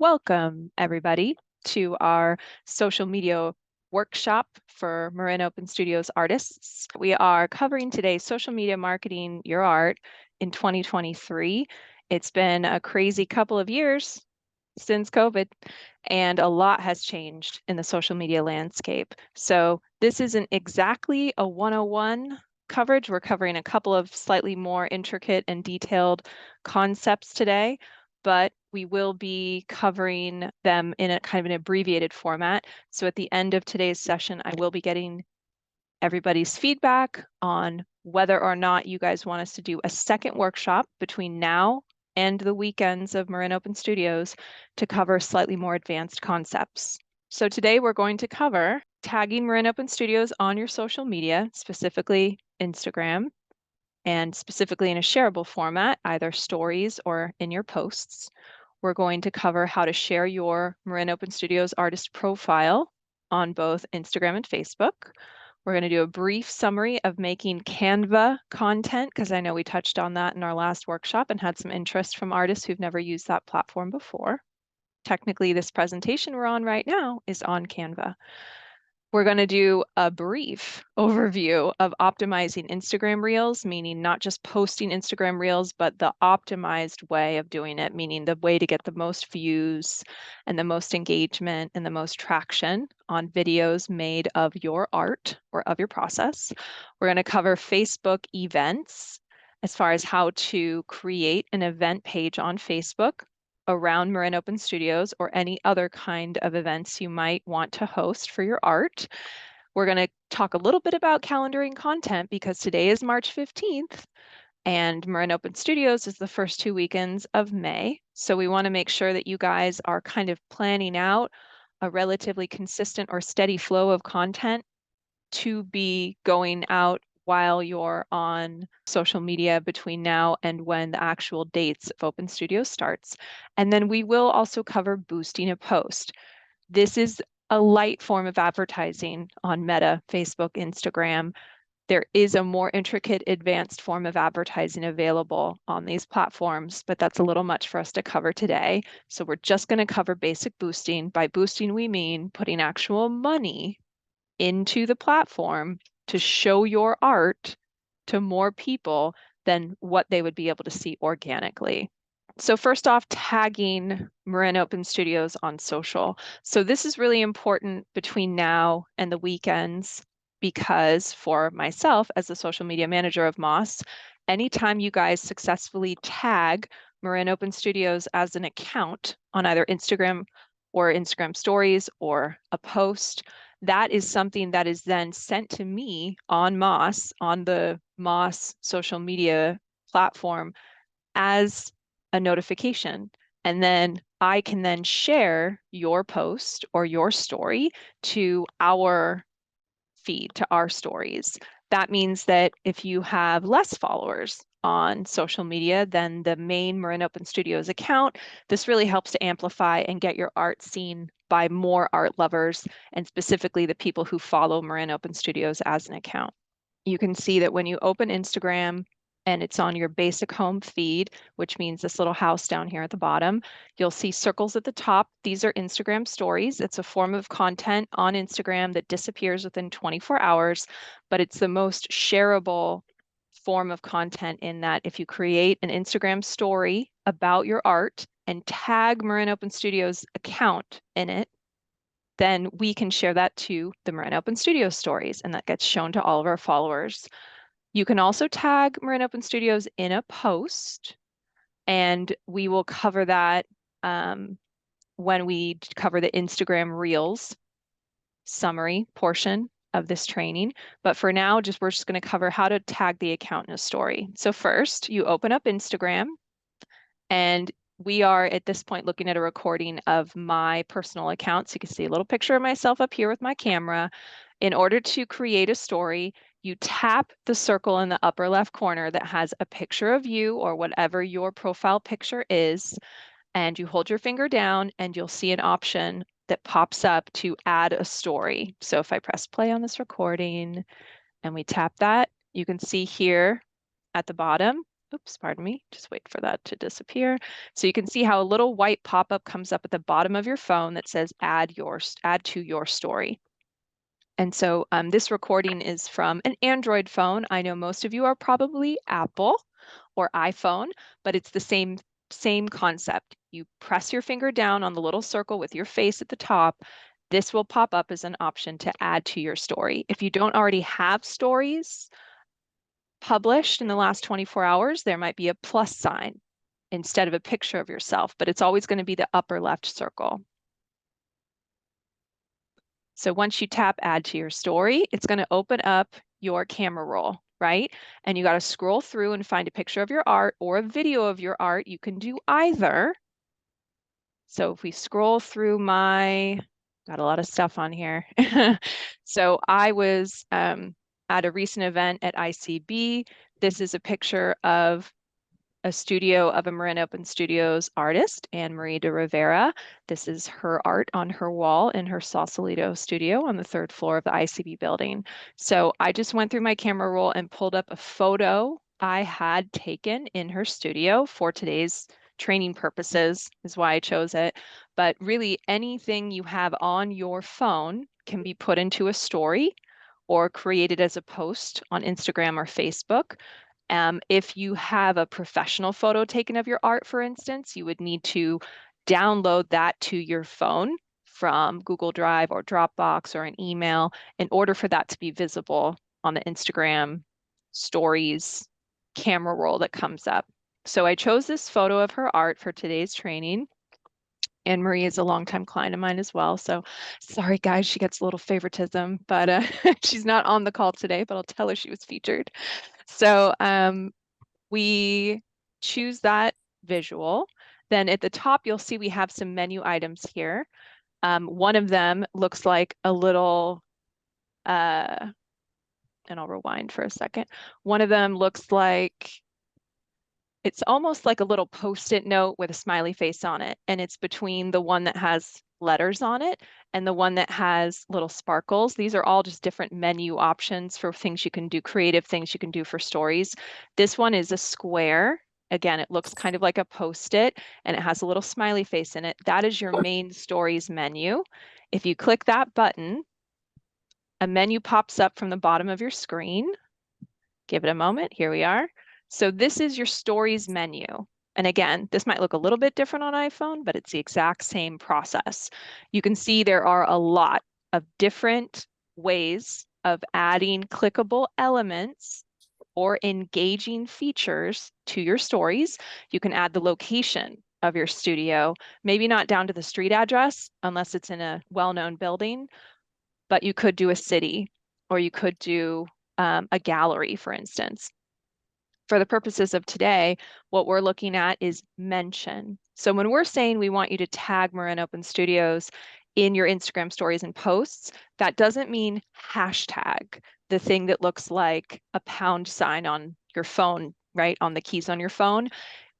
Welcome everybody to our social media workshop for Marin Open Studios artists. We are covering today social media marketing your art in 2023. It's been a crazy couple of years since COVID, and a lot has changed in the social media landscape. So this isn't exactly a 101 coverage. We're covering a couple of slightly more intricate and detailed concepts today, but we will be covering them in a kind of an abbreviated format. So at the end of today's session, I will be getting everybody's feedback on whether or not you guys want us to do a second workshop between now and the weekends of Marin Open Studios to cover slightly more advanced concepts. So today we're going to cover tagging Marin Open Studios on your social media, specifically Instagram, and specifically in a shareable format, either stories or in your posts. We're going to cover how to share your Marin Open Studios artist profile on both Instagram and Facebook. We're going to do a brief summary of making Canva content, because I know we touched on that in our last workshop and had some interest from artists who've never used that platform before. Technically, this presentation we're on right now is on Canva. We're going to do a brief overview of optimizing Instagram Reels, meaning not just posting Instagram Reels, but the optimized way of doing it, meaning the way to get the most views and the most engagement and the most traction on videos made of your art or of your process. We're going to cover Facebook events as far as how to create an event page on Facebook around Marin Open Studios or any other kind of events you might want to host for your art. We're going to talk a little bit about calendaring content because today is March 15th and Marin Open Studios is the first 2 weekends of May. So we want to make sure that you guys are kind of planning out a relatively consistent or steady flow of content to be going out while you're on social media between now and when the actual dates of Open Studio starts. And then we will also cover boosting a post. This is a light form of advertising on Meta, Facebook, Instagram. There is a more intricate, advanced form of advertising available on these platforms, but that's a little much for us to cover today. So we're just going to cover basic boosting. By boosting, we mean putting actual money into the platform to show your art to more people than what they would be able to see organically. So first off, tagging Marin Open Studios on social. So this is really important between now and the weekends because for myself as the social media manager of MOS, anytime you guys successfully tag Marin Open Studios as an account on either Instagram or Instagram stories or a post, that is something that is then sent to me on MOS, on the MOS social media platform as a notification. And then I can then share your post or your story to our feed, to our stories. That means that if you have less followers on social media than the main Marin Open Studios account, this really helps to amplify and get your art seen by more art lovers, and specifically the people who follow Marin Open Studios as an account. You can see that when you open Instagram and it's on your basic home feed, which means this little house down here at the bottom, you'll see circles at the top. These are Instagram stories. It's a form of content on Instagram that disappears within 24 hours, but it's the most shareable form of content in that if you create an Instagram story about your art and tag Marin Open Studios account in it, then we can share that to the Marin Open Studios stories, and that gets shown to all of our followers. You can also tag Marin Open Studios in a post, and we will cover that when we cover the Instagram Reels summary portion of this training. But for now, we're just going to cover how to tag the account in a story. So first, you open up Instagram, and we are at this point looking at a recording of my personal account. So you can see a little picture of myself up here with my camera. In order to create a story, you tap the circle in the upper left corner that has a picture of you or whatever your profile picture is, and you hold your finger down and you'll see an option that pops up to add a story. So if I press play on this recording and we tap that, you can see here at the bottom, oops, pardon me, just wait for that to disappear. So you can see how a little white pop-up comes up at the bottom of your phone that says add to your story. And so this recording is from an Android phone. I know most of you are probably Apple or iPhone, but it's the same concept. You press your finger down on the little circle with your face at the top. This will pop up as an option to add to your story. If you don't already have stories published in the last 24 hours, there might be a plus sign instead of a picture of yourself, but it's always going to be the upper left circle. So once you tap add to your story, it's going to open up your camera roll, right? And you got to scroll through and find a picture of your art or a video of your art. You can do either. So if we scroll through got a lot of stuff on here. So I was at a recent event at ICB. This is a picture of a studio of a Marin Open Studios artist, Anne Marie de Rivera. This is her art on her wall in her Sausalito studio on the 3rd floor of the ICB building. So I just went through my camera roll and pulled up a photo I had taken in her studio for today's training purposes, is why I chose it. But really, anything you have on your phone can be put into a story or created as a post on Instagram or Facebook. If you have a professional photo taken of your art, for instance, you would need to download that to your phone from Google Drive or Dropbox or an email in order for that to be visible on the Instagram stories camera roll that comes up. So I chose this photo of her art for today's training. Anne Marie is a longtime client of mine as well. So sorry, guys, she gets a little favoritism, but she's not on the call today, but I'll tell her she was featured. So we choose that visual. Then at the top, you'll see we have some menu items here. One of them looks like a little, and I'll rewind for a second. One of them looks like, it's almost like a little post-it note with a smiley face on it. And it's between the one that has letters on it and the one that has little sparkles. These are all just different menu options for things you can do, creative things you can do for stories. This one is a square. Again, it looks kind of like a post-it and it has a little smiley face in it. That is your main stories menu. If you click that button, a menu pops up from the bottom of your screen. Give it a moment. Here we are. So this is your stories menu. And again, this might look a little bit different on iPhone, but it's the exact same process. You can see there are a lot of different ways of adding clickable elements or engaging features to your stories. You can add the location of your studio, maybe not down to the street address unless it's in a well-known building, but you could do a city or you could do a gallery, for instance. For the purposes of today, what we're looking at is mention. So when we're saying we want you to tag Marin Open Studios in your Instagram stories and posts, that doesn't mean hashtag, the thing that looks like a pound sign on your phone, right? On the keys on your phone.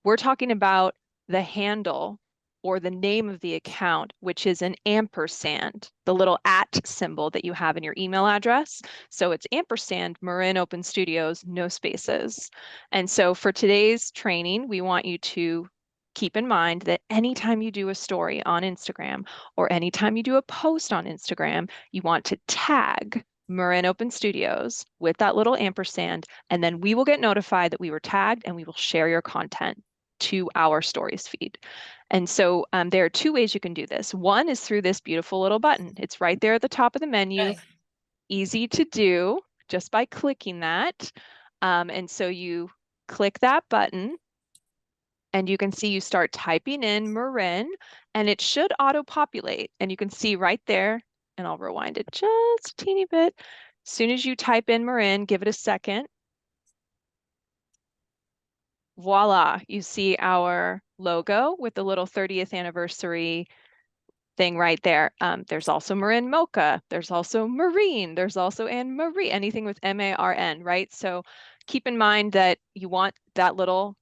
We're talking about the handle or the name of the account, which is an ampersand, the little at symbol that you have in your email address. So it's ampersand Marin Open Studios, no spaces. And so for today's training, we want you to keep in mind that anytime you do a story on Instagram or anytime you do a post on Instagram, you want to tag Marin Open Studios with that little ampersand, and then we will get notified that we were tagged and we will share your content to our stories feed. And so there are two ways you can do this. One is through this beautiful little button. It's right there at the top of the menu, easy to do just by clicking that. And so you click that button and you can see you start typing in Marin and it should auto-populate. And you can see right there, and I'll rewind it just a teeny bit. As soon as you type in Marin, give it a second. Voila, you see our logo with the little 30th anniversary thing right there. There's also Marin Mocha. There's also Marine. There's also Anne Marie, anything with M-A-R-N, right? So keep in mind that you want that little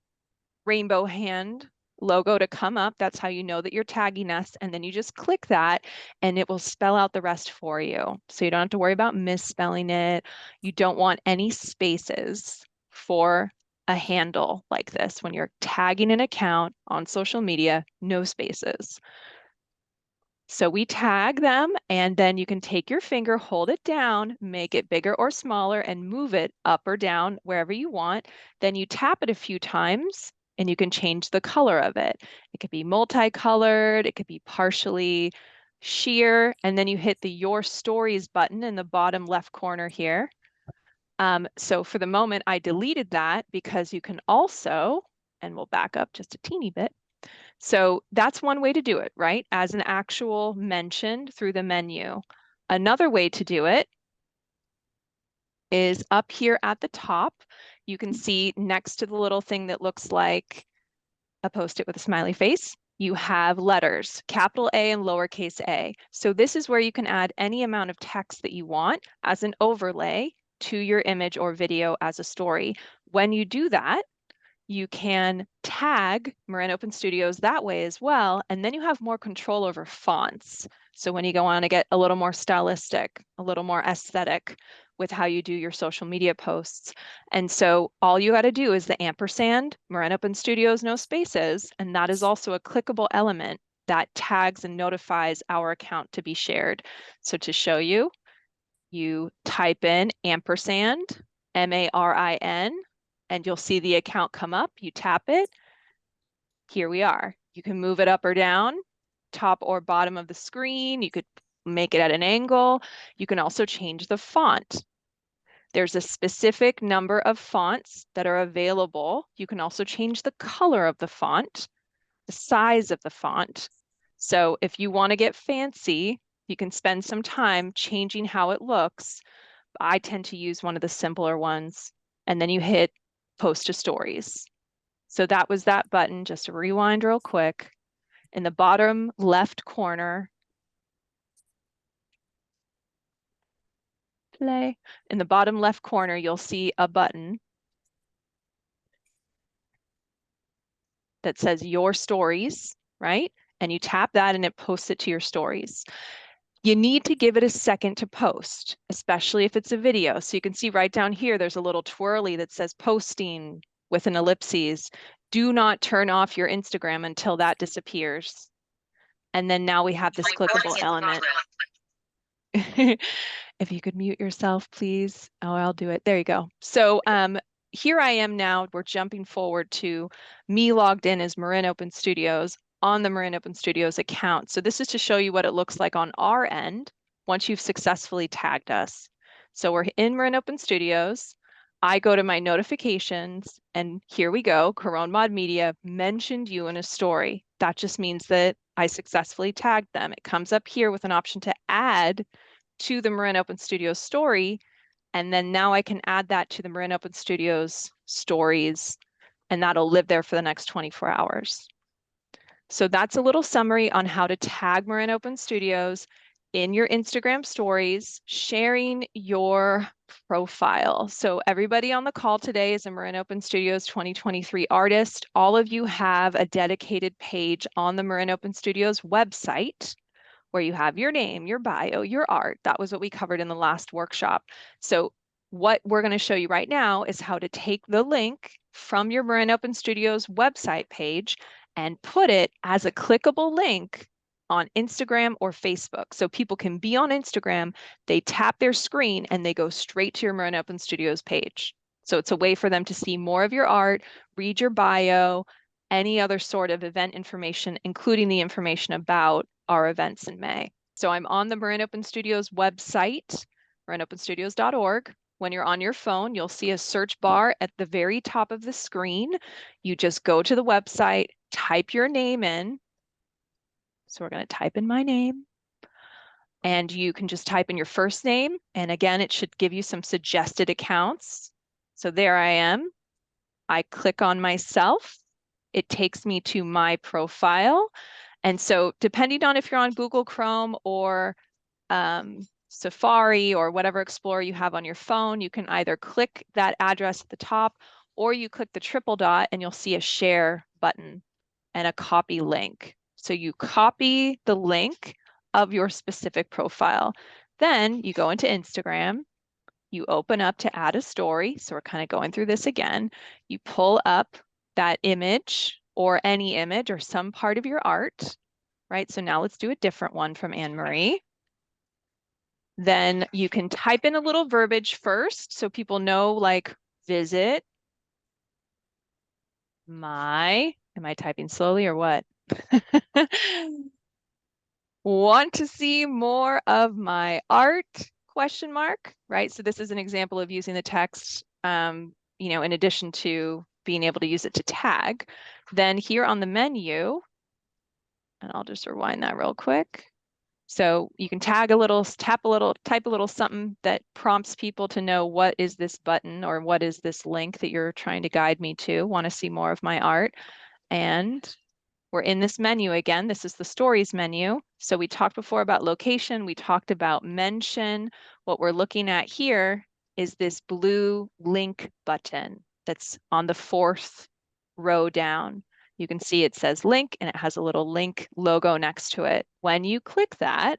rainbow hand logo to come up. That's how you know that you're tagging us. And then you just click that and it will spell out the rest for you. So you don't have to worry about misspelling it. You don't want any spaces for a handle like this when you're tagging an account on social media, no spaces. So we tag them, and then you can take your finger, hold it down, make it bigger or smaller, and move it up or down wherever you want. Then you tap it a few times, and you can change the color of it. It could be multicolored, it could be partially sheer, and then you hit the Your Stories button in the bottom left corner here. So for the moment, I deleted that because you can also, and we'll back up just a teeny bit. So that's one way to do it, right? As an actual mention through the menu. Another way to do it is up here at the top. You can see next to the little thing that looks like a Post-it with a smiley face, you have letters, capital A and lowercase a. So this is where you can add any amount of text that you want as an overlay to your image or video as a story. When you do that, you can tag Marin Open Studios that way as well, and then you have more control over fonts. So when you go on to get a little more stylistic, a little more aesthetic with how you do your social media posts. And so all you got to do is the ampersand, Marin Open Studios, no spaces, and that is also a clickable element that tags and notifies our account to be shared. So to show you, you type in ampersand, MARIN, and you'll see the account come up. You tap it. Here we are. You can move it up or down, top or bottom of the screen. You could make it at an angle. You can also change the font. There's a specific number of fonts that are available. You can also change the color of the font, the size of the font. So if you want to get fancy, you can spend some time changing how it looks. I tend to use one of the simpler ones, and then you hit Post to Stories. So that was that button. Just to rewind real quick. In the bottom left corner, play. In the bottom left corner, you'll see a button that says Your Stories, right? And you tap that and it posts it to your stories. You need to give it a second to post, especially if it's a video. So you can see right down here, there's a little twirly that says posting with an ellipses. Do not turn off your Instagram until that disappears. And then now we have this clickable element. If you could mute yourself, please. Oh, I'll do it. There you go. So here I am now. We're jumping forward to me logged in as Marin Open Studios on the Marin Open Studios account. So this is to show you what it looks like on our end once you've successfully tagged us. So we're in Marin Open Studios. I go to my notifications, and here we go. Caron Mod Media mentioned you in a story. That just means that I successfully tagged them. It comes up here with an option to add to the Marin Open Studios story. And then now I can add that to the Marin Open Studios stories, and that'll live there for the next 24 hours. So that's a little summary on how to tag Marin Open Studios in your Instagram stories, sharing your profile. So everybody on the call today is a Marin Open Studios 2023 artist. All of you have a dedicated page on the Marin Open Studios website where you have your name, your bio, your art. That was what we covered in the last workshop. So what we're going to show you right now is how to take the link from your Marin Open Studios website page and put it as a clickable link on Instagram or Facebook. So people can be on Instagram, they tap their screen and they go straight to your Marin Open Studios page. So it's a way for them to see more of your art, read your bio, any other sort of event information, including the information about our events in May. So I'm on the Marin Open Studios website, marinopenstudios.org. When you're on your phone, you'll see a search bar at the very top of the screen. You just go to the website, type your name in. So we're going to type in my name. And you can just type in your first name. And again, it should give you some suggested accounts. So there I am. I click on myself. It takes me to my profile. And so depending on if you're on Google Chrome or Safari or whatever Explorer you have on your phone, you can either click that address at the top or you click the triple dot and you'll see a share button and a copy link. So you copy the link of your specific profile. Then you go into Instagram you open up to add a story. So we're kind of going through this again. You pull up that image or any image or some part of your art, right? So now let's do a different one from Anne Marie. Then you can type in a little verbiage first so people know, like, visit my, am I typing slowly or what? Want to see more of my art? Question mark, right? So this is an example of using the text, in addition to being able to use it to tag. Then here on the menu, and I'll just rewind that real quick. So you can tag a little, tap a little, type a little something that prompts people to know what is this button or what is this link that you're trying to guide me to. Want to see more of my art. And we're in this menu again. This is the stories menu. So we talked before about location. We talked about mention. What we're looking at here is this blue link button that's on the 4th row down. You can see it says link and it has a little link logo next to it. When you click that,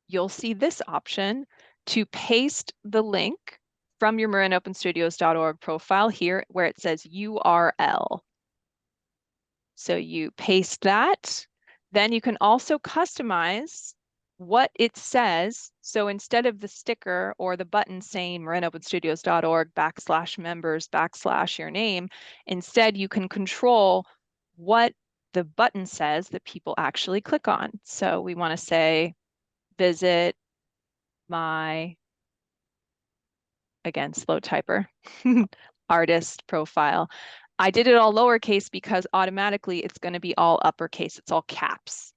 you'll see this option to paste the link from your marinopenstudios.org profile here where it says URL. So you paste that. Then you can also customize what it says. So instead of the sticker or the button saying marinopenstudios.org/members/ your name, instead you can control what the button says that people actually click on. So we want to say, visit my, again, slow typer, artist profile. I did it all lowercase because automatically it's going to be all uppercase. It's all caps.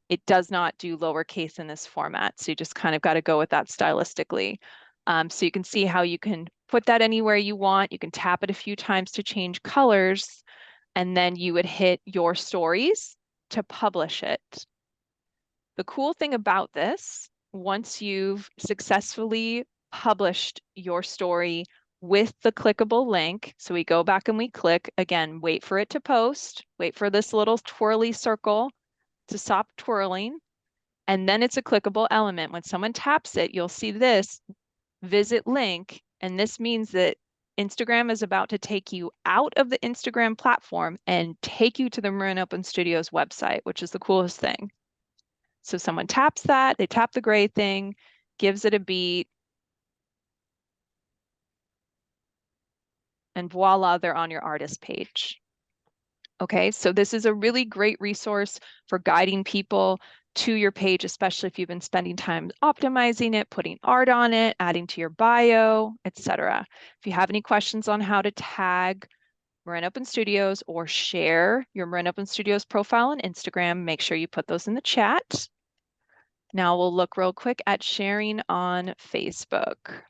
It does not do lowercase in this format. So you just kind of got to go with that stylistically. So you can see how you can put that anywhere you want. You can tap it a few times to change colors, and then you would hit your stories to publish it. The cool thing about this, once you've successfully published your story with the clickable link, so we go back and we click, again, wait for it to post, wait for this little twirly circle to stop twirling, and then it's a clickable element. When someone taps it, you'll see this visit link, and this means that Instagram is about to take you out of the Instagram platform and take you to the Marin Open Studios website, which is the coolest thing. So someone taps that, they tap the gray thing, gives it a beat, and voila, they're on your artist page. Okay, so this is a really great resource for guiding people to your page, especially if you've been spending time optimizing it, putting art on it, adding to your bio, etc. If you have any questions on how to tag Marin Open Studios or share your Marin Open Studios profile on Instagram, make sure you put those in the chat. Now we'll look real quick at sharing on Facebook.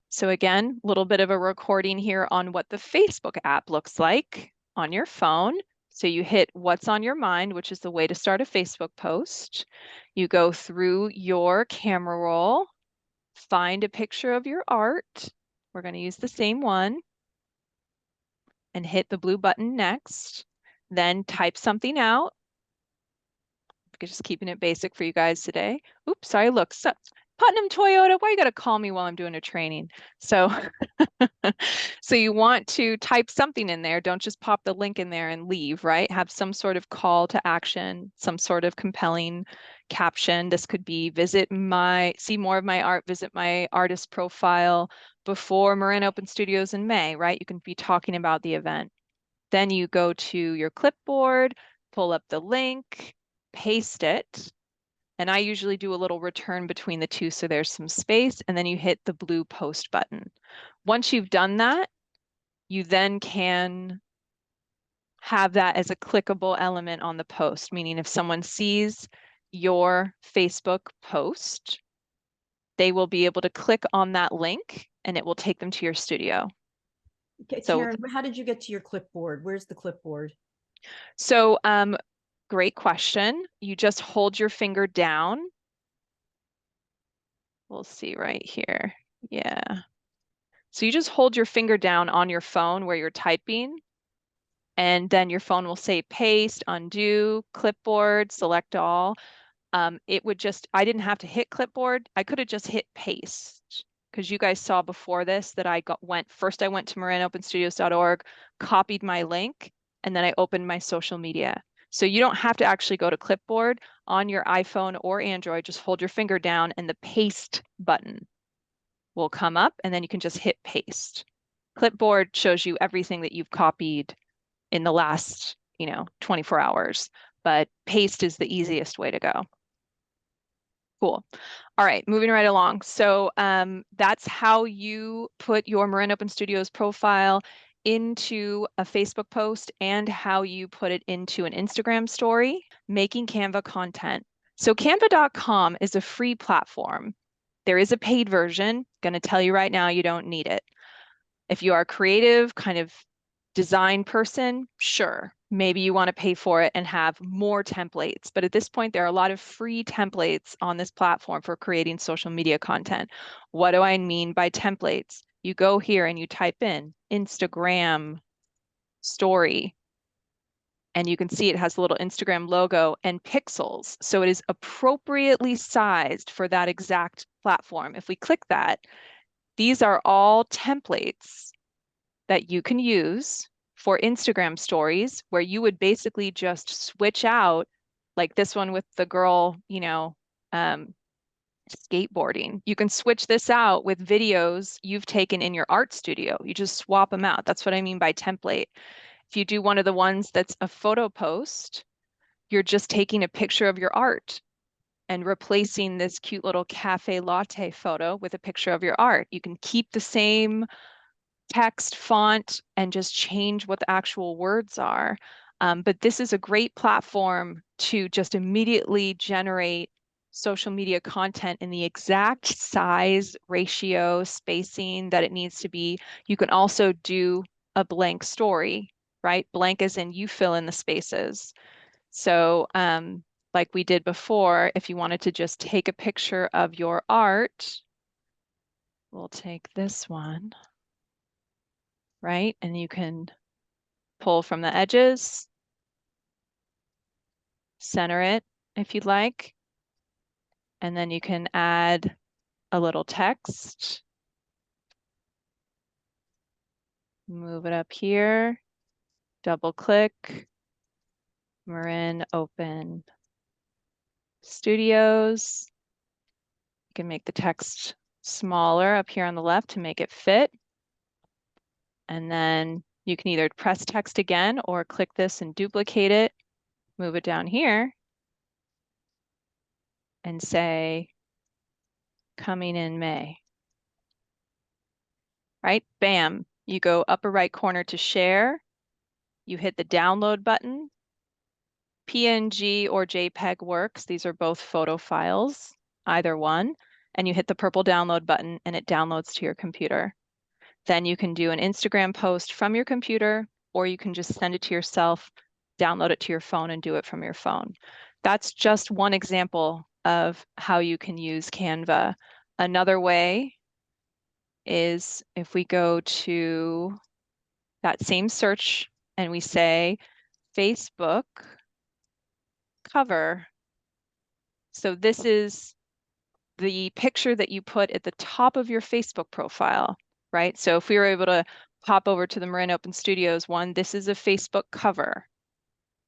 So again, a little bit of a recording here on what the Facebook app looks like on your phone. So you hit what's on your mind, which is the way to start a Facebook post. You go through your camera roll, find a picture of your art. We're going to use the same one and hit the blue button next. Then type something out. Just keeping it basic for you guys today. Oops, sorry, look, so, Putnam Toyota, why you gotta call me while I'm doing a training? So, so you want to type something in there. Don't just pop the link in there and leave, right? Have some sort of call to action, some sort of compelling caption. This could be see more of my art, visit my artist profile before Marin Open Studios in May, right? You can be talking about the event. Then you go to your clipboard, pull up the link, paste it. And I usually do a little return between the two so there's some space, and then you hit the blue post button. Once you've done that, you then can have that as a clickable element on the post, meaning if someone sees your Facebook post, they will be able to click on that link and it will take them to your studio. Okay, Caron, how did you get to your clipboard? Where's the clipboard? So great question. You just hold your finger down. We'll see right here. Yeah. So you just hold your finger down on your phone where you're typing, and then your phone will say paste, undo, clipboard, select all. it would just, I didn't have to hit clipboard. I could have just hit paste because you guys saw before this that I went to marinopenstudios.org, copied my link, and then I opened my social media. So you don't have to actually go to clipboard on your iPhone or Android. Just hold your finger down and the paste button will come up, and then you can just hit paste. Clipboard shows you everything that you've copied in the last, 24 hours, but paste is the easiest way to go. Cool. All right, moving right along. So that's how you put your Marin Open Studios profile into a Facebook post and how you put it into an Instagram story, making Canva content. So canva.com is a free platform. There is a paid version. Going to tell you right now, you don't need it. If you are a creative kind of design person, sure, maybe you want to pay for it and have more templates. But at this point, there are a lot of free templates on this platform for creating social media content. What do I mean by templates? You go here and you type in Instagram story, and you can see it has a little Instagram logo and pixels. So it is appropriately sized for that exact platform. If we click that, these are all templates that you can use for Instagram stories, where you would basically just switch out, like this one with the girl, skateboarding. You can switch this out with videos you've taken in your art studio. You just swap them out. That's what I mean by template. If you do one of the ones that's a photo post, you're just taking a picture of your art and replacing this cute little cafe latte photo with a picture of your art. You can keep the same text font and just change what the actual words are. But this is a great platform to just immediately generate social media content in the exact size, ratio, spacing that it needs to be. You can also do a blank story, right? Blank as in you fill in the spaces. So like we did before, if you wanted to just take a picture of your art, we'll take this one, right? And you can pull from the edges, center it if you'd like, and then you can add a little text, move it up here, double click, Marin Open Studios. You can make the text smaller up here on the left to make it fit. And then you can either press text again or click this and duplicate it, move it down here, and say, coming in May. Right? Bam. You go upper right corner to share. You hit the download button. PNG or JPEG works. These are both photo files, either one. And you hit the purple download button and it downloads to your computer. Then you can do an Instagram post from your computer, or you can just send it to yourself, download it to your phone and do it from your phone. That's just one example of how you can use Canva. Another way is if we go to that same search and we say Facebook cover. So this is the picture that you put at the top of your Facebook profile, right? So if we were able to pop over to the Marin Open Studios one, this is a Facebook cover.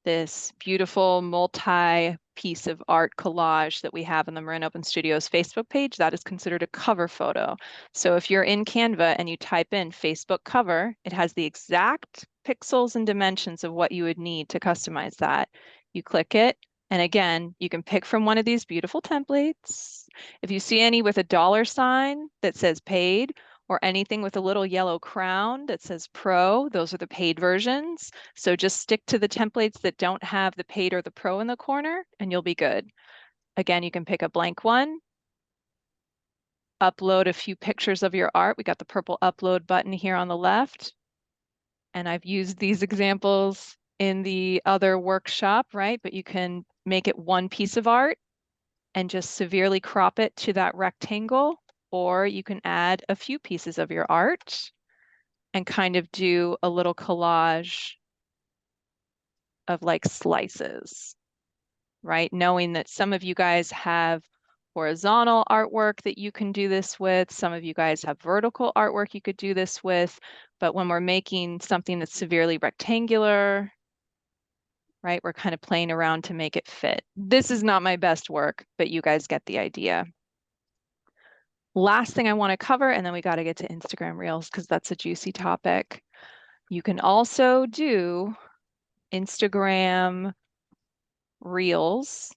This beautiful multi-piece of art collage that we have in the Marin Open Studios Facebook page, that is considered a cover photo. So if you're in Canva and you type in Facebook cover, it has the exact pixels and dimensions of what you would need to customize that. You click it, and again, you can pick from one of these beautiful templates. If you see any with a dollar sign that says paid, or anything with a little yellow crown that says Pro, those are the paid versions. So just stick to the templates that don't have the paid or the Pro in the corner and you'll be good. Again, you can pick a blank one, upload a few pictures of your art. We got the purple upload button here on the left. And I've used these examples in the other workshop, right? But you can make it one piece of art and just severely crop it to that rectangle, or you can add a few pieces of your art and kind of do a little collage of like slices. right? Knowing that some of you guys have horizontal artwork that you can do this with. Some of you guys have vertical artwork you could do this with. But when we're making something that's severely rectangular, right, we're kind of playing around to make it fit. This is not my best work, but you guys get the idea. Last thing I want to cover, and then we got to get to Instagram Reels because that's a juicy topic. You can also do Instagram Reels,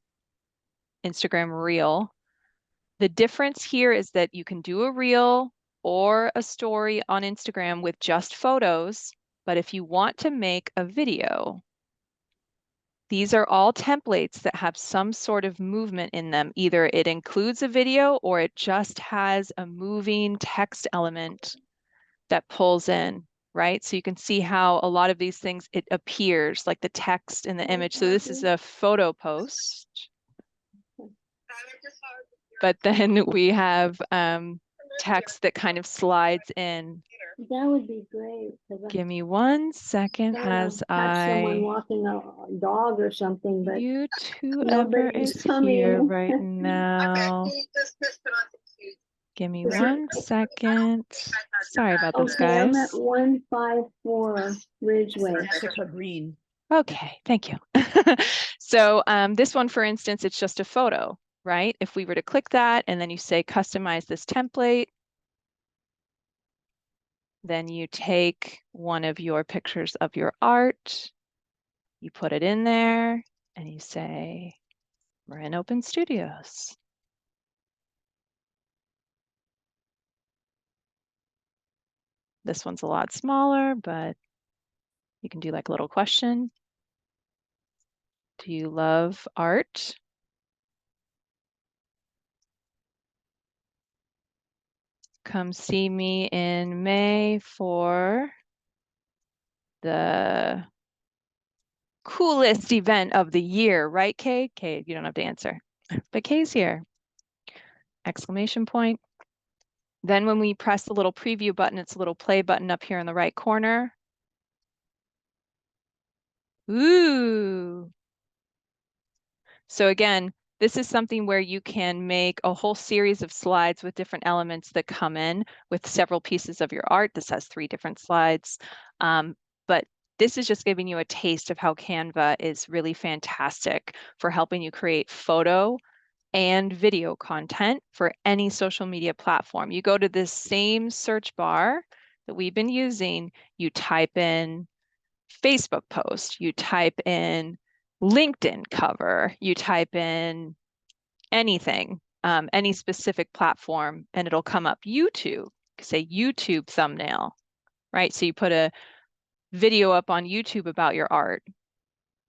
Instagram Reel. The difference here is that you can do a reel or a story on Instagram with just photos, but if you want to make a video, these are all templates that have some sort of movement in them. Either it includes a video or it just has a moving text element that pulls in, right? So you can see how a lot of these things, it appears like the text in the image. So this is a photo post. But then we have text that kind of slides in. That would be great. Give me 1 second as have someone I walking a dog or something, but whoever is here right now. Give me 1 second. Sorry about this, guys. I'm at 154 Ridgeway. Pick a green. Okay, thank you. So this one, for instance, it's just a photo, right? If we were to click that and then you say customize this template, then you take one of your pictures of your art, you put it in there, and you say Marin Open Studios. This one's a lot smaller, but you can do like a little question. Do you love art? Come see me in May for the coolest event of the year, right, Kay? Kay, you don't have to answer, but Kay's here. Exclamation point. Then when we press the little preview button, it's a little play button up here in the right corner. Ooh. So again, this is something where you can make a whole series of slides with different elements that come in with several pieces of your art. This has 3 different slides, but this is just giving you a taste of how Canva is really fantastic for helping you create photo and video content for any social media platform. You go to this same search bar that we've been using, you type in Facebook post, you type in LinkedIn cover, you type in anything, any specific platform, and it'll come up YouTube, say YouTube thumbnail, right? So you put a video up on YouTube about your art,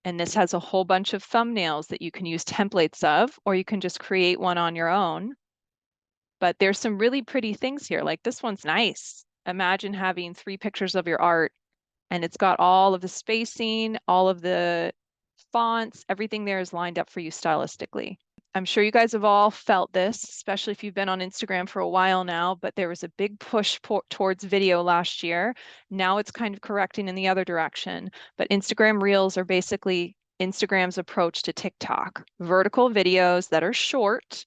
and this has a whole bunch of thumbnails that you can use templates of, or you can just create one on your own. But there's some really pretty things here, like this one's nice. Imagine having 3 pictures of your art, and it's got all of the spacing, all of the fonts, everything there is lined up for you stylistically. I'm sure you guys have all felt this, especially if you've been on Instagram for a while now, but there was a big push towards video last year. Now it's kind of correcting in the other direction, but Instagram Reels are basically Instagram's approach to TikTok. Vertical videos that are short,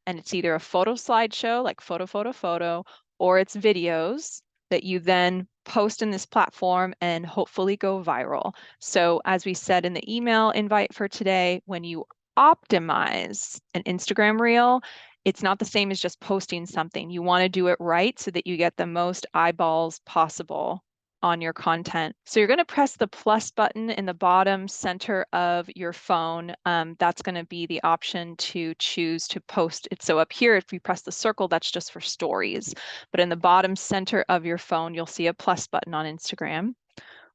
and it's either a photo slideshow, like photo, or it's videos that you then post in this platform and hopefully go viral. So as we said in the email invite for today, when you optimize an Instagram reel, it's not the same as just posting something. You want to do it right so that you get the most eyeballs possible on your content. So you're going to press the plus button in the bottom center of your phone. That's going to be the option to choose to post it. So up here, if you press the circle, that's just for stories. But in the bottom center of your phone, you'll see a plus button on Instagram.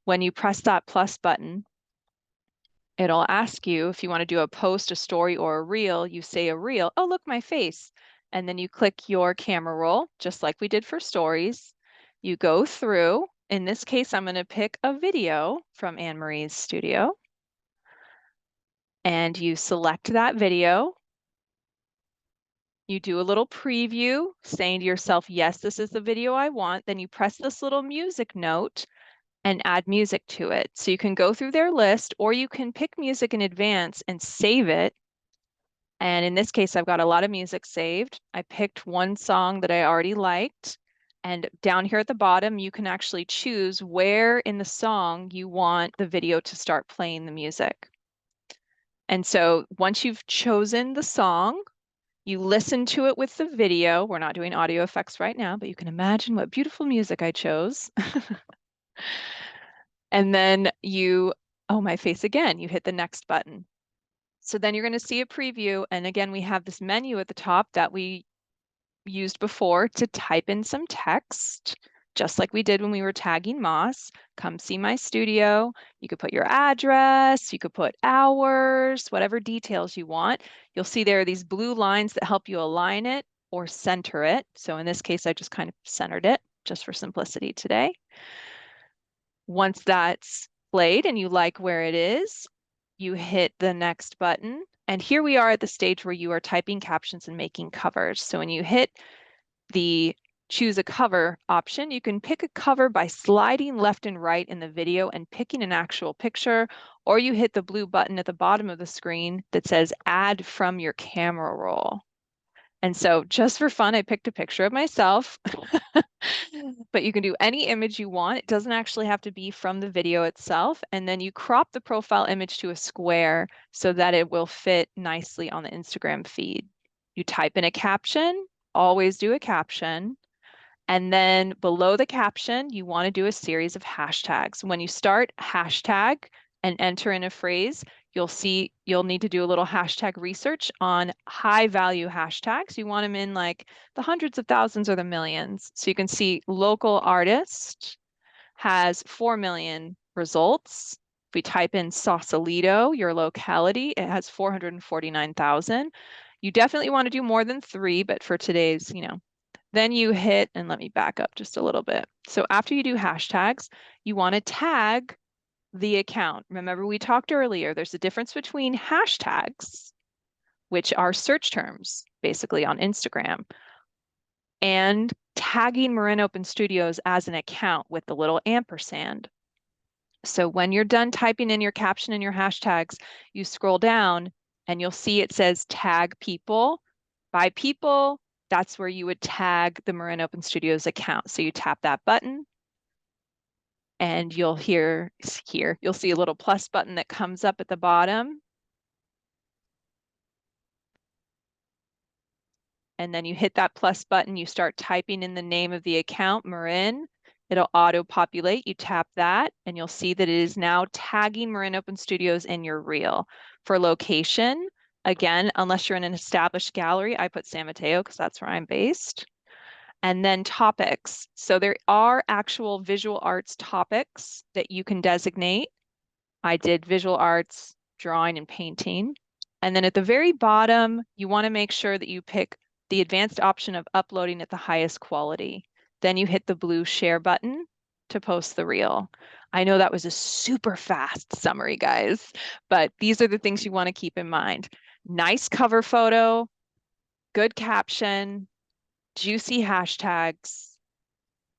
When you press that plus button, it'll ask you if you want to do a post, a story, or a reel. You say a reel. Oh, look, my face. And then you click your camera roll, just like we did for stories. You go through. In this case, I'm going to pick a video from Anne Marie's studio. And you select that video. You do a little preview, saying to yourself, yes, this is the video I want. Then you press this little music note, and add music to it. So you can go through their list, or you can pick music in advance and save it. And in this case, I've got a lot of music saved. I picked one song that I already liked. And down here at the bottom, you can actually choose where in the song you want the video to start playing the music. And so once you've chosen the song, you listen to it with the video. We're not doing audio effects right now, but you can imagine what beautiful music I chose. And then you, oh, my face again, you hit the next button. So then you're going to see a preview. And again, we have this menu at the top that we used before to type in some text, just like we did when we were tagging MOS. Come see my studio. You could put your address, you could put hours, whatever details you want. You'll see there are these blue lines that help you align it or center it. So in this case, I just kind of centered it just for simplicity today. Once that's played and you like where it is, you hit the next button. And here we are at the stage where you are typing captions and making covers. So when you hit the choose a cover option, you can pick a cover by sliding left and right in the video and picking an actual picture, or you hit the blue button at the bottom of the screen that says add from your camera roll. And so just for fun, I picked a picture of myself, but you can do any image you want. It doesn't actually have to be from the video itself. And then you crop the profile image to a square so that it will fit nicely on the Instagram feed. You type in a caption, always do a caption. And then below the caption, you want to do a series of hashtags. When you start hashtag and enter in a phrase, you'll see you'll need to do a little hashtag research on high value hashtags. You want them in like the hundreds of thousands or the millions. So you can see local artist has 4 million results. If we type in Sausalito, your locality, it has 449,000. You definitely want to do more than 3, but for today's, then you hit, and let me back up just a little bit. So after you do hashtags, you want to tag the account. Remember, we talked earlier, there's a difference between hashtags, which are search terms, basically on Instagram, and tagging Marin Open Studios as an account with the little ampersand. So when you're done typing in your caption and your hashtags, you scroll down and you'll see it says tag people. By people, that's where you would tag the Marin Open Studios account. So you tap that button and you'll you'll see a little plus button that comes up at the bottom. And then you hit that plus button, you start typing in the name of the account, Marin. It'll auto-populate, you tap that, and you'll see that it is now tagging Marin Open Studios in your reel. For location, again, unless you're in an established gallery, I put San Mateo because that's where I'm based. And then topics. So there are actual visual arts topics that you can designate. I did visual arts, drawing, and painting. And then at the very bottom, you want to make sure that you pick the advanced option of uploading at the highest quality. Then you hit the blue share button to post the reel. I know that was a super fast summary, guys, but these are the things you want to keep in mind. Nice cover photo, good caption, juicy hashtags,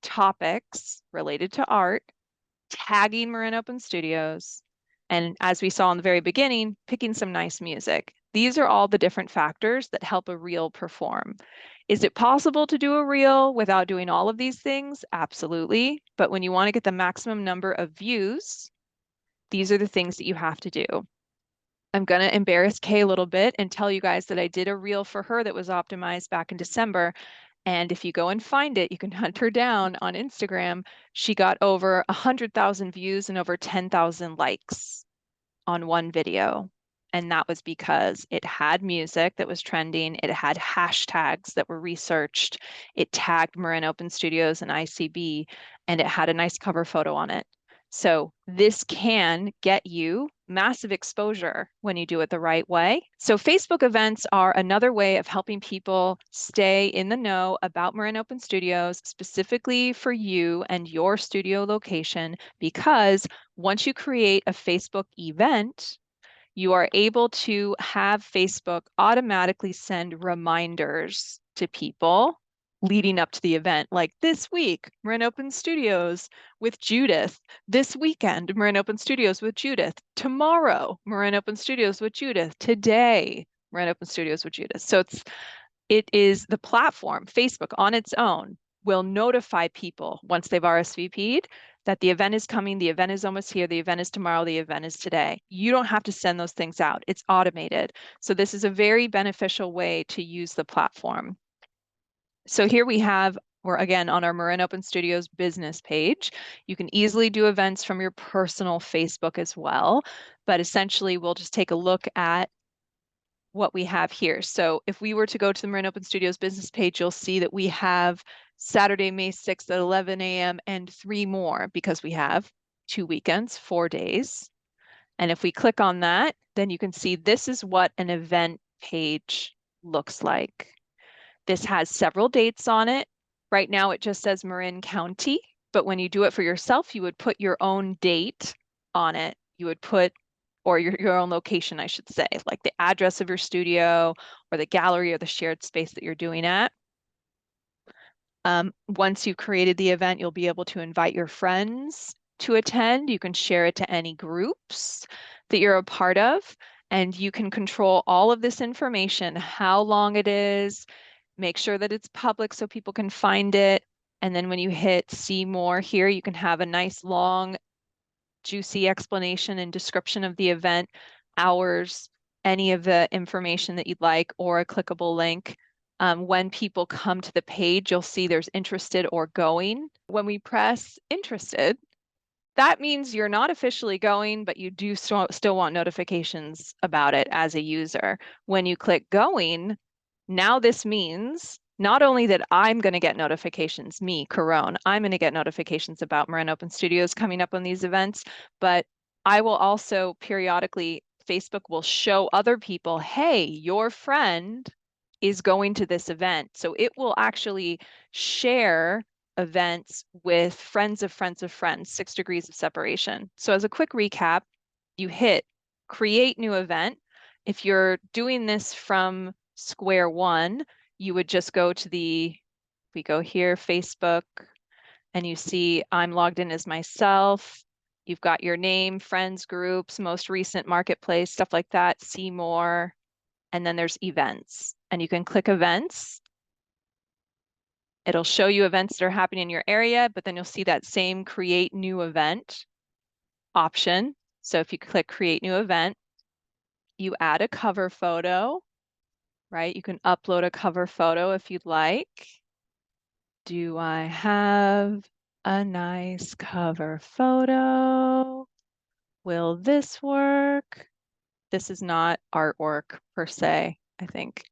topics related to art, tagging Marin Open Studios, and as we saw in the very beginning, picking some nice music. These are all the different factors that help a reel perform. Is it possible to do a reel without doing all of these things? Absolutely. But when you want to get the maximum number of views, these are the things that you have to do. I'm going to embarrass Kay a little bit and tell you guys that I did a reel for her that was optimized back in December. And if you go and find it, you can hunt her down on Instagram. She got over 100,000 views and over 10,000 likes on one video. And that was because it had music that was trending. It had hashtags that were researched. It tagged Marin Open Studios and ICB, and it had a nice cover photo on it. So this can get you massive exposure when you do it the right way. So Facebook events are another way of helping people stay in the know about Marin Open Studios, specifically for you and your studio location, because once you create a Facebook event, you are able to have Facebook automatically send reminders to people leading up to the event, like this week, Marin Open Studios with Judith. This weekend, Marin Open Studios with Judith. Tomorrow, Marin Open Studios with Judith. Today, Marin Open Studios with Judith. So it is the platform, Facebook on its own, will notify people once they've RSVP'd that the event is coming, the event is almost here, the event is tomorrow, the event is today. You don't have to send those things out. It's automated. So this is a very beneficial way to use the platform. So here we're again on our Marin Open Studios business page. You can easily do events from your personal Facebook as well, but essentially we'll just take a look at what we have here. So if we were to go to the Marin Open Studios business page, you'll see that we have Saturday, May 6th at 11 a.m. and 3 more because we have 2 weekends, 4 days. And if we click on that, then you can see this is what an event page looks like. This has several dates on it. Right now it just says Marin County, but when you do it for yourself, you would put your own date on it. You would put, or your own location, I should say, like the address of your studio or the gallery or the shared space that you're doing at. Once you've created the event, you'll be able to invite your friends to attend. You can share it to any groups that you're a part of, and you can control all of this information, how long it is, make sure that it's public so people can find it. And then when you hit see more here, you can have a nice long, juicy explanation and description of the event, hours, any of the information that you'd like, or a clickable link. When people come to the page, you'll see there's interested or going. When we press interested, that means you're not officially going, but you do still want notifications about it as a user. When you click going, now this means not only that I'm going to get notifications, me, Caron, I'm going to get notifications about Marin Open Studios coming up on these events, but I will also periodically, Facebook will show other people, hey, your friend is going to this event. So it will actually share events with friends of friends of friends, 6 degrees of separation. So as a quick recap, you hit create new event. If you're doing this from square one, you would just go to we go here, Facebook, and you see I'm logged in as myself. You've got your name, friends, groups, most recent marketplace, stuff like that, see more, and then there's events. And you can click events. It'll show you events that are happening in your area, but then you'll see that same create new event option. So if you click create new event, you add a cover photo, right? You can upload a cover photo if you'd like. Do I have a nice cover photo? Will this work? This is not artwork per se, I think.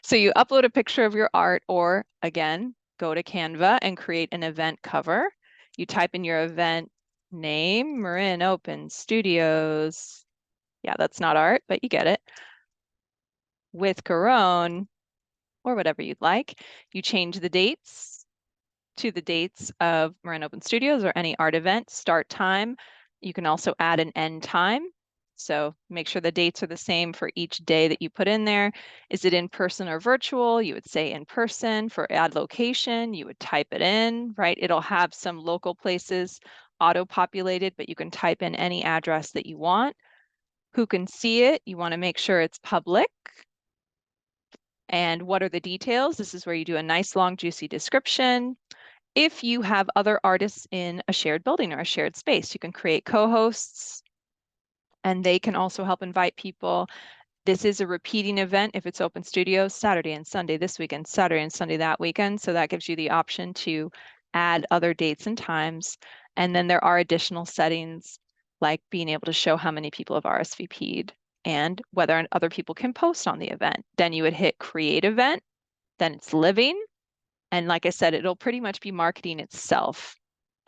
So you upload a picture of your art, or again, go to Canva and create an event cover. You type in your event name, Marin Open Studios. Yeah, that's not art, but you get it. With Caron, or whatever you'd like. You change the dates to the dates of Marin Open Studios or any art event, start time. You can also add an end time. So make sure the dates are the same for each day that you put in there. Is it in person or virtual? You would say in person. For add location, you would type it in, right? It'll have some local places auto-populated, but you can type in any address that you want. Who can see it? You want to make sure it's public. And what are the details? This is where you do a nice long juicy description. If you have other artists in a shared building or a shared space, you can create co-hosts and they can also help invite people. This is a repeating event if it's open studios, Saturday and Sunday this weekend, Saturday and Sunday that weekend. So that gives you the option to add other dates and times. And then there are additional settings like being able to show how many people have RSVP'd and whether other people can post on the event. Then you would hit create event, then it's living. And like I said, it'll pretty much be marketing itself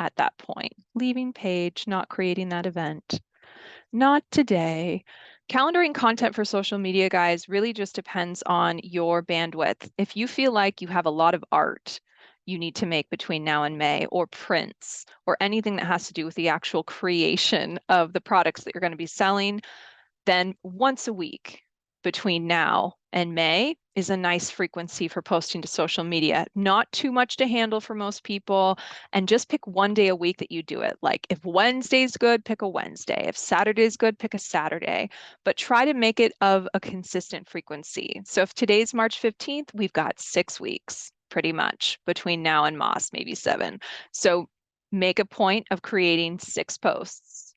at that point. Leaving page, not creating that event. Not today. Calendaring content for social media, guys, really just depends on your bandwidth. If you feel like you have a lot of art you need to make between now and May, or prints, or anything that has to do with the actual creation of the products that you're going to be selling, then once a week between now and May is a nice frequency for posting to social media. Not too much to handle for most people, and just pick one day a week that you do it. Like if Wednesday's good, pick a Wednesday. If Saturday's good, pick a Saturday, but try to make it of a consistent frequency. So if today's March 15th, we've got 6 weeks pretty much between now and MOS, maybe 7. So make a point of creating 6 posts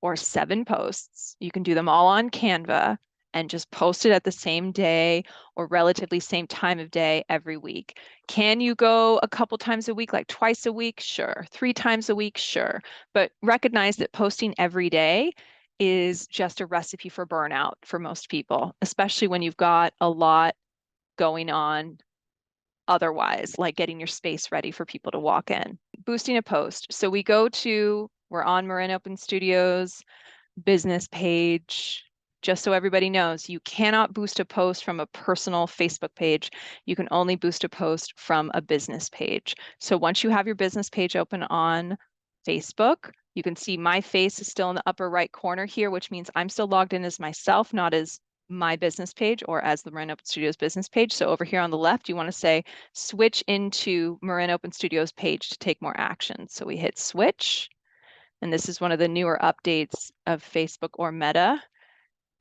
or 7 posts. You can do them all on Canva and just post it at the same day or relatively same time of day every week. Can you go a couple times a week, like twice a week? Sure. 3 times a week? Sure. But recognize that posting every day is just a recipe for burnout for most people, especially when you've got a lot going on otherwise, like getting your space ready for people to walk in. Boosting a post. So we're on Marin Open Studios business page. Just so everybody knows, you cannot boost a post from a personal Facebook page. You can only boost a post from a business page. So once you have your business page open on Facebook, you can see my face is still in the upper right corner here, which means I'm still logged in as myself, not as my business page or as the Marin Open Studios business page. So over here on the left, you want to say switch into Marin Open Studios page to take more action. So we hit switch. And this is one of the newer updates of Facebook or Meta.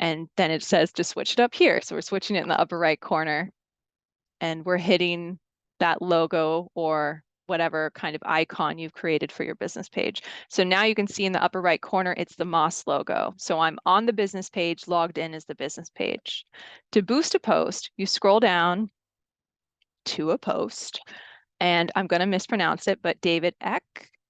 And then it says to switch it up here. So we're switching it in the upper right corner. And we're hitting that logo or whatever kind of icon you've created for your business page. So now you can see in the upper right corner, it's the MOS logo. So I'm on the business page, logged in as the business page. To boost a post, you scroll down to a post, and I'm going to mispronounce it, but David Echt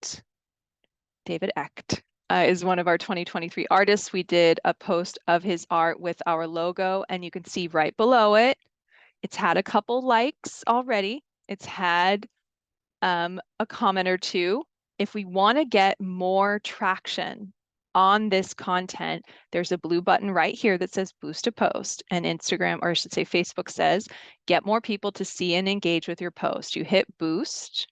is one of our 2023 artists. We did a post of his art with our logo, and you can see right below it, it's had a couple likes already. It's had a comment or two. If we want to get more traction on this content, there's a blue button right here that says boost a post, and Instagram, or I should say Facebook, says get more people to see and engage with your post. You hit boost.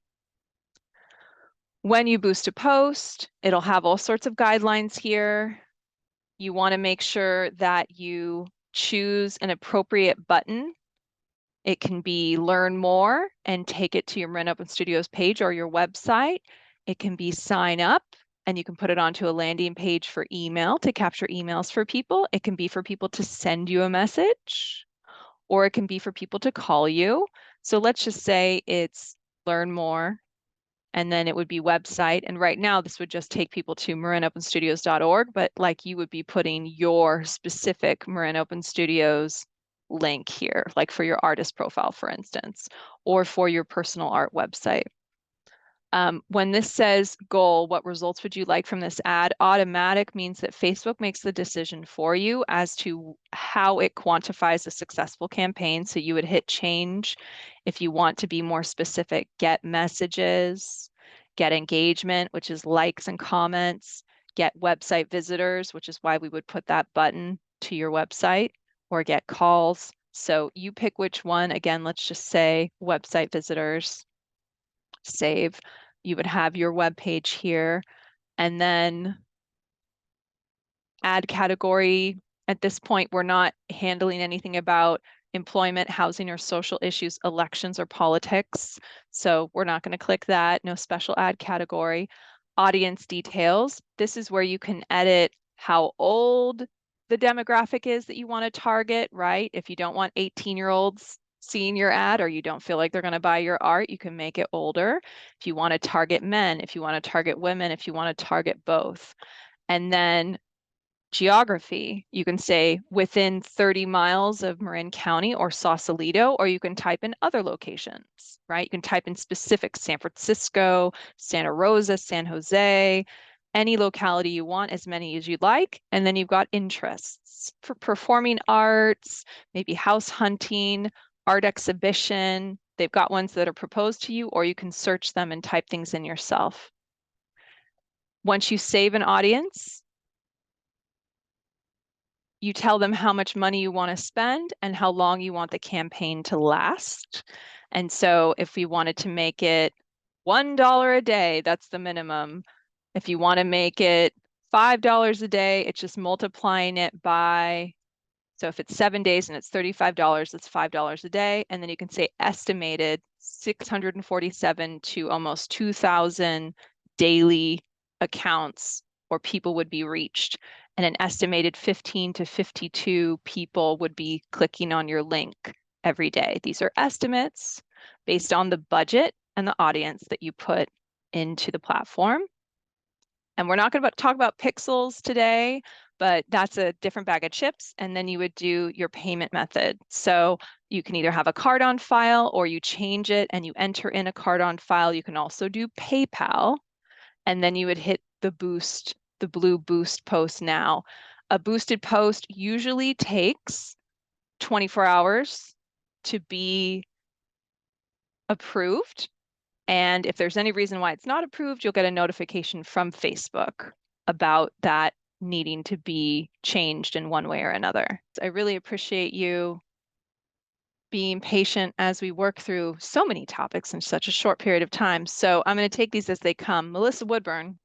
When you boost a post, it'll have all sorts of guidelines here. You want to make sure that you choose an appropriate button. It can be learn more and take it to your Marin Open Studios page or your website. It can be sign up, and you can put it onto a landing page for email to capture emails for people. It can be for people to send you a message, or it can be for people to call you. So let's just say it's learn more, and then it would be website. And right now, this would just take people to marinopenstudios.org, but like you would be putting your specific Marin Open Studios link here, like for your artist profile, for instance, or for your personal art website. When this says goal, what results would you like from this ad? Automatic means that Facebook makes the decision for you as to how it quantifies a successful campaign. So you would hit change if you want to be more specific. Get messages, get engagement, which is likes and comments, get website visitors, which is why we would put that button to your website, or get calls. So you pick which one. Again, let's just say website visitors. Save. You would have your web page here, and then ad category. At this point, we're not handling anything about employment, housing, or social issues, elections, or politics. So we're not going to click that. No special ad category. Audience details. This is where you can edit how old the demographic is that you want to target, right? If you don't want 18-year-olds seeing your ad, or you don't feel like they're going to buy your art, you can make it older. If you want to target men, if you want to target women, if you want to target both. And then geography, you can say within 30 miles of Marin County or Sausalito, or you can type in other locations, right? You can type in specific San Francisco, Santa Rosa, San Jose, any locality you want, as many as you'd like. And then you've got interests for performing arts, maybe house hunting, art exhibition. They've got ones that are proposed to you, or you can search them and type things in yourself. Once you save an audience, you tell them how much money you want to spend and how long you want the campaign to last. And so if we wanted to make it $1 a day, that's the minimum. If you want to make it $5 a day, it's just multiplying it by So if it's 7 days and it's $35, that's $5 a day. And then you can say estimated 647 to almost 2,000 daily accounts or people would be reached. And an estimated 15 to 52 people would be clicking on your link every day. These are estimates based on the budget and the audience that you put into the platform. And we're not going to talk about pixels today, but that's a different bag of chips. And then you would do your payment method. So you can either have a card on file or you change it and you enter in a card on file. You can also do PayPal. And then you would hit the boost, the blue boost post now. A boosted post usually takes 24 hours to be approved. And if there's any reason why it's not approved, you'll get a notification from Facebook about that needing to be changed in one way or another. I really appreciate you being patient as we work through so many topics in such a short period of time. So I'm going to take these as they come. Melissa Woodburn,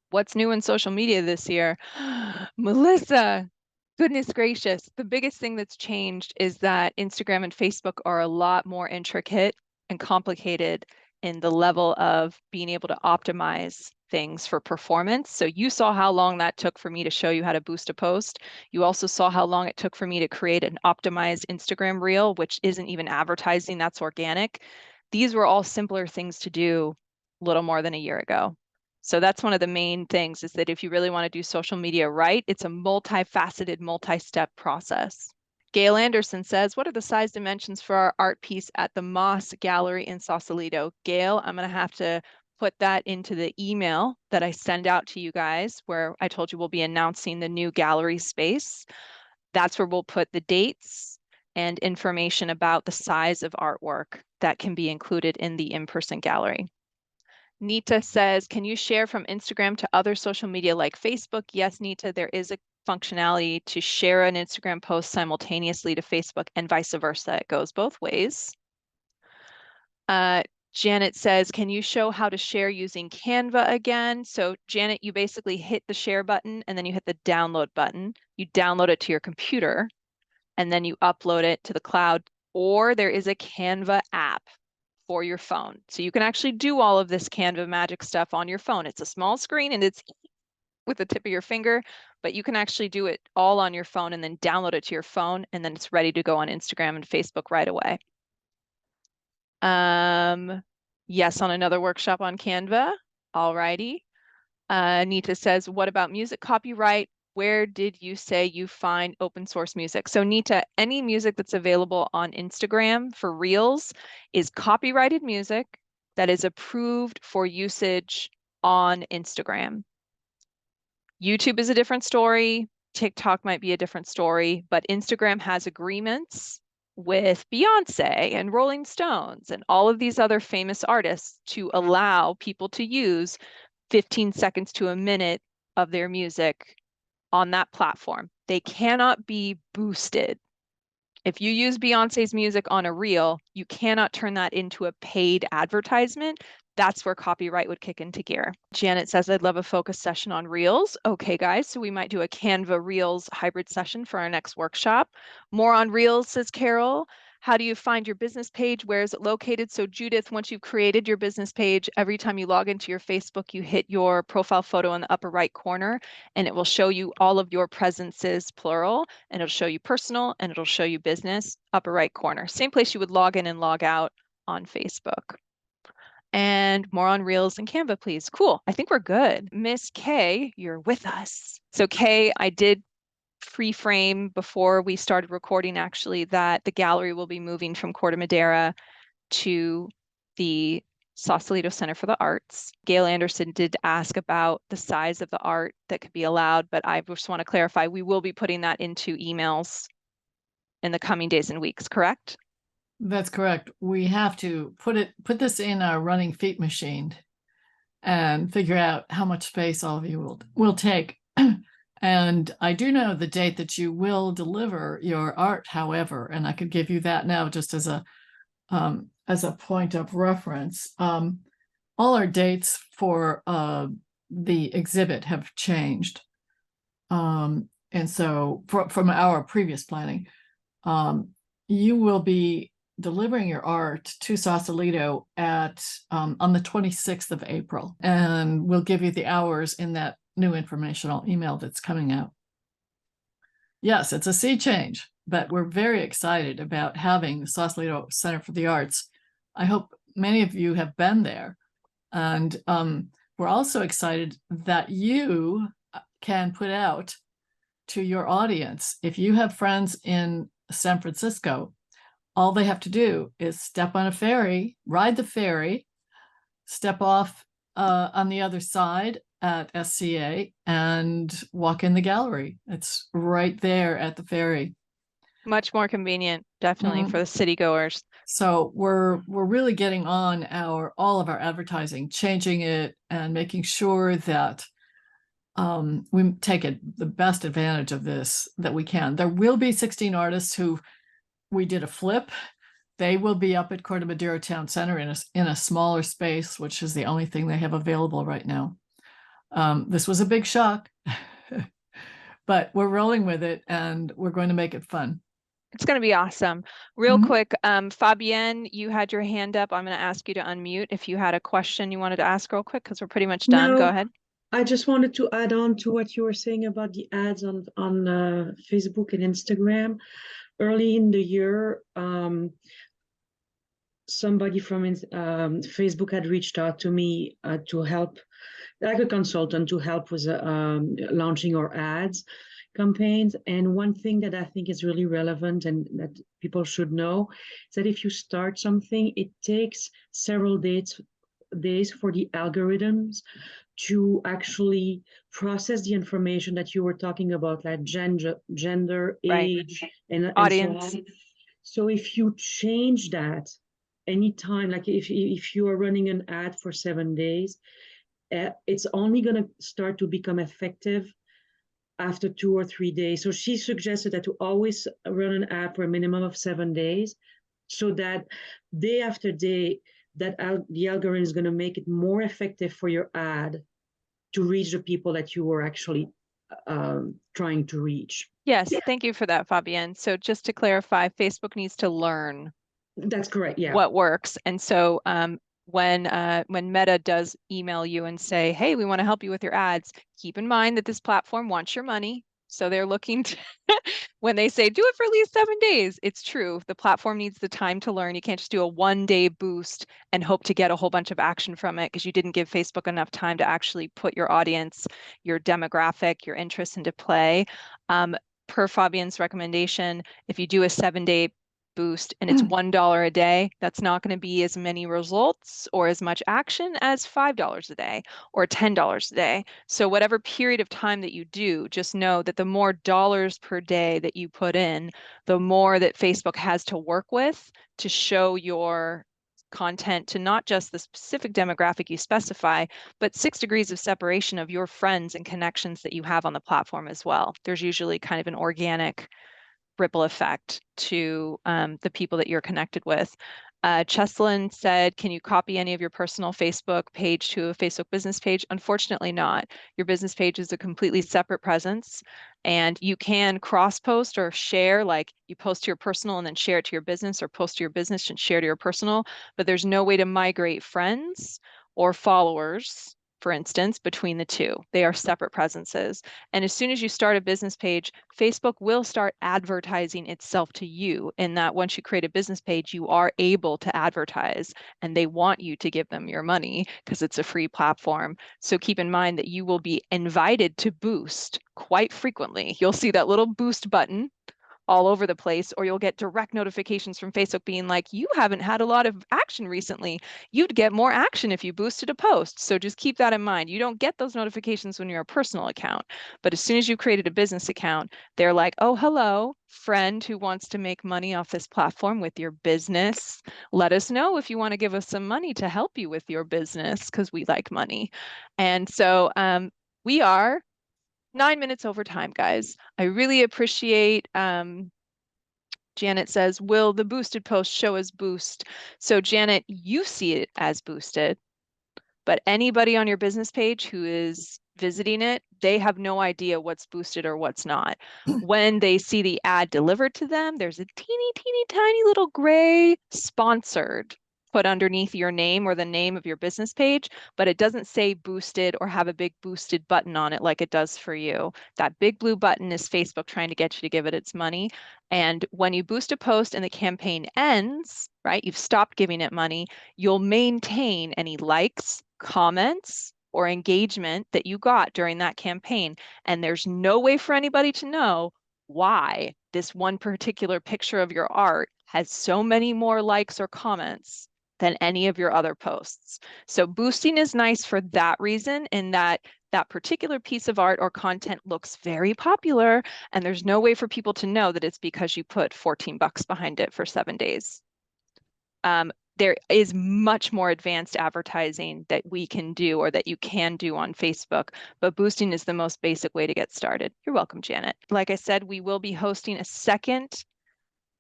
what's new in social media this year? Melissa, goodness gracious. The biggest thing that's changed is that Instagram and Facebook are a lot more intricate and complicated in the level of being able to optimize things for performance. So you saw how long that took for me to show you how to boost a post. You also saw how long it took for me to create an optimized Instagram reel, which isn't even advertising, that's organic. These were all simpler things to do a little more than a year ago. So that's one of the main things, is that if you really want to do social media right, it's a multifaceted, multi-step process. Gail Anderson says, what are the size dimensions for our art piece at the MOS gallery in Sausalito? Gail, I'm going to have to put that into the email that I send out to you guys, where I told you we'll be announcing the new gallery space. That's where we'll put the dates and information about the size of artwork that can be included in the in-person gallery. Nita says, can you share from Instagram to other social media like Facebook? Yes, Nita, there is a functionality to share an Instagram post simultaneously to Facebook and vice versa. It goes both ways. Janet says, can you show how to share using Canva again? So Janet, you basically hit the share button and then you hit the download button. You download it to your computer and then you upload it to the cloud, or there is a Canva app for your phone. So you can actually do all of this Canva magic stuff on your phone. It's a small screen and it's with the tip of your finger, but you can actually do it all on your phone and then download it to your phone, and then it's ready to go on Instagram and Facebook right away. Yes, on another workshop on Canva. All righty. Nita says, what about music copyright? Where did you say you find open source music? So Nita, any music that's available on Instagram for Reels is copyrighted music that is approved for usage on Instagram. YouTube is a different story. TikTok might be a different story, but Instagram has agreements with Beyonce and Rolling Stones and all of these other famous artists to allow people to use 15 seconds to a minute of their music on that platform. They cannot be boosted. If you use Beyonce's music on a reel, you cannot turn that into a paid advertisement. That's where copyright would kick into gear. Janet says, I'd love a focus session on Reels. Okay, guys, so we might do a Canva Reels hybrid session for our next workshop. More on Reels, says Carol. How do you find your business page? Where is it located? So Judith, once you've created your business page, every time you log into your Facebook, you hit your profile photo in the upper right corner, and it will show you all of your presences, plural, and it'll show you personal, and it'll show you business, upper right corner. Same place you would log in and log out on Facebook. And more on Reels and Canva, please. Cool. I think we're good. Miss Kay, you're with us. So Kay, I did pre-frame before we started recording actually that the gallery will be moving from Corte Madera to the Sausalito Center for the Arts. Gail Anderson did ask about the size of the art that could be allowed, but I just want to clarify, we will be putting that into emails in the coming days and weeks, correct? That's correct. We have to put this in our running feet machine and figure out how much space all of you will take. And I do know the date that you will deliver your art, however, and I could give you that now just as a point of reference. All our dates for the exhibit have changed. And so from our previous planning, you will be delivering your art to Sausalito at on the 26th of April. And we'll give you the hours in that new informational email that's coming out. Yes, it's a sea change, but we're very excited about having the Sausalito Center for the Arts. I hope many of you have been there. And we're also excited that you can put out to your audience. If you have friends in San Francisco, all they have to do is step on a ferry, ride the ferry, step off on the other side at SCA and walk in the gallery. It's right there at the ferry. Much more convenient, definitely, for the city goers. So we're really getting on all of our advertising, changing it and making sure that we take the best advantage of this that we can. There will be 16 artists who we did a flip. They will be up at Corte Madero Town Center in a smaller space, which is the only thing they have available right now. This was a big shock, but we're rolling with it and we're going to make it fun. It's going to be awesome. Real quick, Fabienne, you had your hand up. I'm going to ask you to unmute if you had a question you wanted to ask real quick, because we're pretty much done. Go ahead. I just wanted to add on to what you were saying about the ads on Facebook and Instagram. Early in the year, somebody from Facebook had reached out to me to help, like a consultant, to help with launching our ads campaigns. And one thing that I think is really relevant and that people should know is that if you start something, it takes several days for the algorithms to actually process the information that you were talking about, like gender, age, and audience. So if you change that anytime, like if you are running an ad for 7 days, it's only going to start to become effective after 2 or 3 days. So she suggested that to always run an ad for a minimum of 7 days, so that day after day, the algorithm is going to make it more effective for your ad to reach the people that you were actually trying to reach. Yes, thank you for that, Fabienne. So just to clarify, Facebook needs to learn. That's correct. Yeah. What works. And so when Meta does email you and say, hey, we want to help you with your ads, keep in mind that this platform wants your money. So they're looking to, when they say do it for at least 7 days, it's true. The platform needs the time to learn. You can't just do a 1-day boost and hope to get a whole bunch of action from it, because you didn't give Facebook enough time to actually put your audience, your demographic, your interests into play. Per Fabienne's recommendation, if you do a 7-day boost and it's $1 a day, that's not going to be as many results or as much action as $5 a day or $10 a day. So whatever period of time that you do, just know that the more dollars per day that you put in, the more that Facebook has to work with to show your content to not just the specific demographic you specify, but 6 degrees of separation of your friends and connections that you have on the platform as well. There's usually kind of an organic ripple effect to the people that you're connected with. Cheslin said, can you copy any of your personal Facebook page to a Facebook business page? Unfortunately not. Your business page is a completely separate presence, and you can cross post or share, like you post to your personal and then share it to your business, or post to your business and share to your personal, but there's no way to migrate friends or followers, for instance, between the two. They are separate presences. And as soon as you start a business page, Facebook will start advertising itself to you, in that once you create a business page, you are able to advertise, and they want you to give them your money because it's a free platform. So keep in mind that you will be invited to boost quite frequently. You'll see that little boost button all over the place, or you'll get direct notifications from Facebook being like, you haven't had a lot of action recently. You'd get more action if you boosted a post. So just keep that in mind. You don't get those notifications when you're a personal account, but as soon as you've created a business account, they're like, oh, hello, friend who wants to make money off this platform with your business. Let us know if you want to give us some money to help you with your business, because we like money. And so we are 9 minutes over time, guys. I really appreciate, Janet says, will the boosted post show as boost? So Janet, you see it as boosted, but anybody on your business page who is visiting it, they have no idea what's boosted or what's not. When they see the ad delivered to them, there's a teeny, teeny, tiny little gray sponsored put underneath your name or the name of your business page, but it doesn't say boosted or have a big boosted button on it like it does for you. That big blue button is Facebook trying to get you to give it its money. And when you boost a post and the campaign ends, right, you've stopped giving it money, you'll maintain any likes, comments, or engagement that you got during that campaign. And there's no way for anybody to know why this one particular picture of your art has so many more likes or comments than any of your other posts. So boosting is nice for that reason, in that that particular piece of art or content looks very popular, and there's no way for people to know that it's because you put 14 bucks behind it for 7 days. There is much more advanced advertising that we can do or that you can do on Facebook, but boosting is the most basic way to get started. You're welcome, Janet. Like I said, we will be hosting a second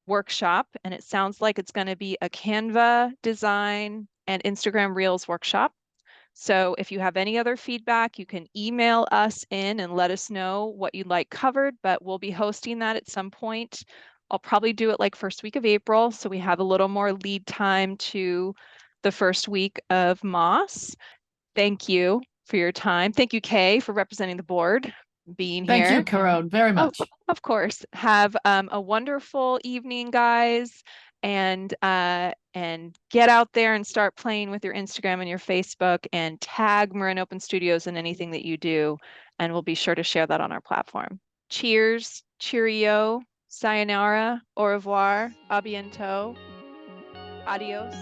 workshop, and it sounds like it's going to be a Canva design and Instagram Reels workshop. So if you have any other feedback, you can email us in and let us know what you'd like covered, but we'll be hosting that at some point. I'll probably do it like first week of April, so we have a little more lead time to the first week of MOS. Thank you for your time. Thank you, Kay, for representing the board, being here. Thank you, Caron, very much. Of course. Have a wonderful evening, guys, and get out there and start playing with your Instagram and your Facebook, and tag Marin Open Studios in anything that you do, and we'll be sure to share that on our platform. Cheers, cheerio, sayonara, au revoir, a bientôt, adios.